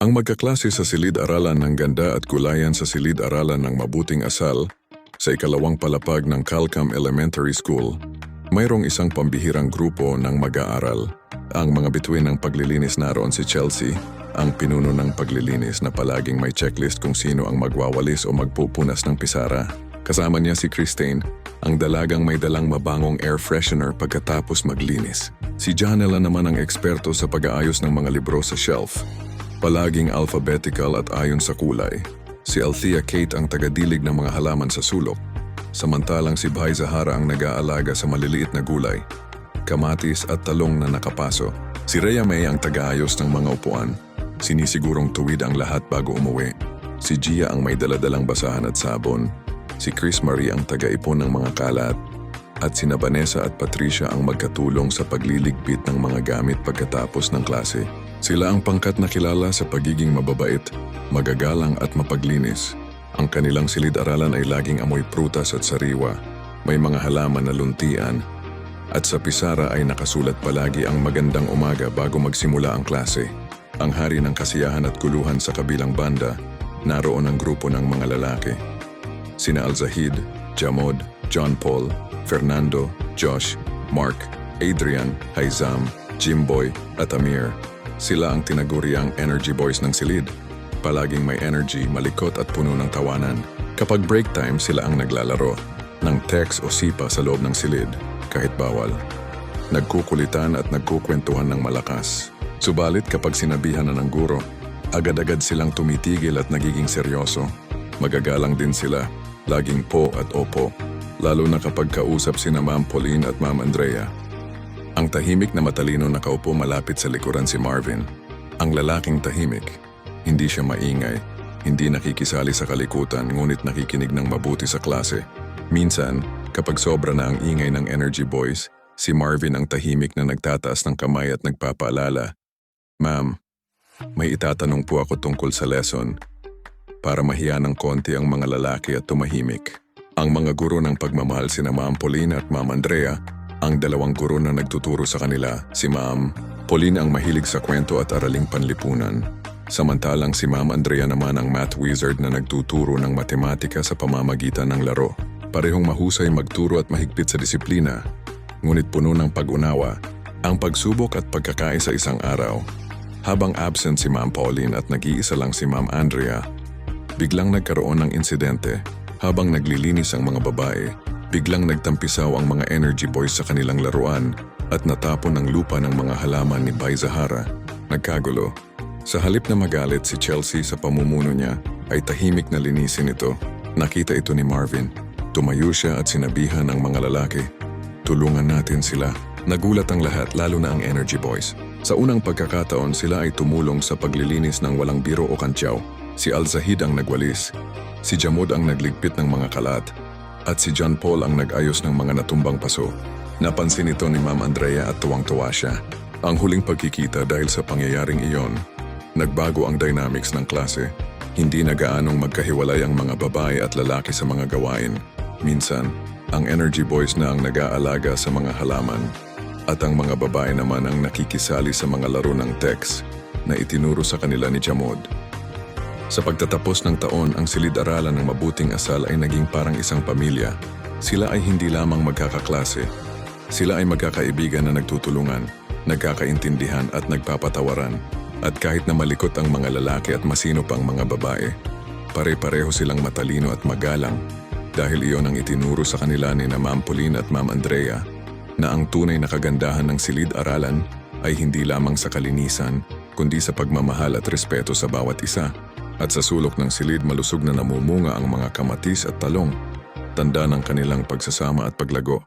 Ang magkaklase sa silid-aralan ng ganda at gulayan sa silid-aralan ng mabuting asal sa ikalawang palapag ng Calcam Elementary School, mayroong isang pambihirang grupo ng mag-aaral. Ang mga bituin ng paglilinis naroon si Chelsea, ang pinuno ng paglilinis na palaging may checklist kung sino ang magwawalis o magpupunas ng pisara. Kasama niya si Christine, ang dalagang may dalang mabangong air freshener pagkatapos maglinis. Si Janela naman ang eksperto sa pag-aayos ng mga libro sa shelf. Palaging alphabetical at ayon sa kulay. Si Althea Kate ang tagadilig ng mga halaman sa sulok. Samantalang si Bhai Zahara ang nag-aalaga sa maliliit na gulay, kamatis at talong na nakapaso. Si Rhea May ang tagaayos ng mga upuan. Sinisigurong tuwid ang lahat bago umuwi. Si Gia ang may daladalang basahan at sabon. Si Chris Marie ang taga-ipon ng mga kalat. At sina Vanessa at Patricia ang magkatulong sa pagliligpit ng mga gamit pagkatapos ng klase. Sila ang pangkat na kilala sa pagiging mababait, magagalang at mapaglinis. Ang kanilang silid-aralan ay laging amoy prutas at sariwa. May mga halaman na luntian. At sa pisara ay nakasulat palagi ang magandang umaga bago magsimula ang klase. Ang hari ng kasiyahan at kuluhan sa kabilang banda, naroon ang grupo ng mga lalaki. Sina Al-Zahid, Jamod, John Paul, Fernando, Josh, Mark, Adrian, Haizam, Jimboy at Amir. Sila ang tinaguriang energy boys ng silid. Palaging may energy, malikot at puno ng tawanan. Kapag break time, sila ang naglalaro ng text o sipa sa loob ng silid, kahit bawal. Nagkukulitan at nagkukwentuhan ng malakas. Subalit kapag sinabihan na ng guro, agad-agad silang tumitigil at nagiging seryoso. Magagalang din sila, laging po at opo, lalo na kapag kausap sina Ma'am Pauline at Ma'am Andrea. Ang tahimik na matalino nakaupo malapit sa likuran si Marvin. Ang lalaking tahimik. Hindi siya maingay, hindi nakikisali sa kalikutan ngunit nakikinig ng mabuti sa klase. Minsan, kapag sobra na ang ingay ng energy boys, si Marvin ang tahimik na nagtataas ng kamay at nagpapaalala, "Ma'am, may itatanong po ako tungkol sa lesson." Para mahiya ng konti ang mga lalaki at tumahimik. Ang mga guro ng pagmamahal sina Ma'am Pauline at Ma'am Andrea, ang dalawang guro na nagtuturo sa kanila, si Ma'am Pauline ang mahilig sa kwento at araling panlipunan. Samantalang si Ma'am Andrea naman ang math wizard na nagtuturo ng matematika sa pamamagitan ng laro. Parehong mahusay magturo at mahigpit sa disiplina, ngunit puno ng pag-unawa, ang pagsubok at pagkakaisa sa isang araw. Habang absent si Ma'am Pauline at nag-iisa lang si Ma'am Andrea, biglang nagkaroon ng insidente. Habang naglilinis ang mga babae, biglang nagtampisaw ang mga energy boys sa kanilang laruan at natapon ng lupa ng mga halaman ni Bhai Zahara. Nagkagulo. Sa halip na magalit si Chelsea sa pamumuno niya, ay tahimik na linisin ito. Nakita ito ni Marvin. Tumayo siya at sinabihan ang mga lalaki, "Tulungan natin sila." Nagulat ang lahat, lalo na ang energy boys. Sa unang pagkakataon, sila ay tumulong sa paglilinis ng walang biro o kantyaw. Si Al-Zahid ang nagwalis, si Jamud ang nagligpit ng mga kalat, at si John Paul ang nag-ayos ng mga natumbang paso. Napansin ito ni Ma'am Andrea at tuwang-tuwa siya. Ang huling pagkikita dahil sa pangyayaring iyon, nagbago ang dynamics ng klase. Hindi na gaanong magkahiwalay ang mga babae at lalaki sa mga gawain. Minsan, ang energy boys na ang nag-aalaga sa mga halaman, at ang mga babae naman ang nakikisali sa mga laro ng text na itinuro sa kanila ni Jamod. Sa pagtatapos ng taon, ang silid-aralan ng mabuting asal ay naging parang isang pamilya. Sila ay hindi lamang magkakaklase. Sila ay magkakaibigan na nagtutulungan, nagkakaintindihan at nagpapatawaran. At kahit na malikot ang mga lalaki at masinop ang mga babae, pare-pareho silang matalino at magalang dahil iyon ang itinuro sa kanila ni na Ma'am Pauline at Ma'am Andrea na ang tunay na kagandahan ng silid-aralan ay hindi lamang sa kalinisan, kundi sa pagmamahal at respeto sa bawat isa. At sa sulok ng silid malusog na namumunga ang mga kamatis at talong, tanda ng kanilang pagsasama at paglago.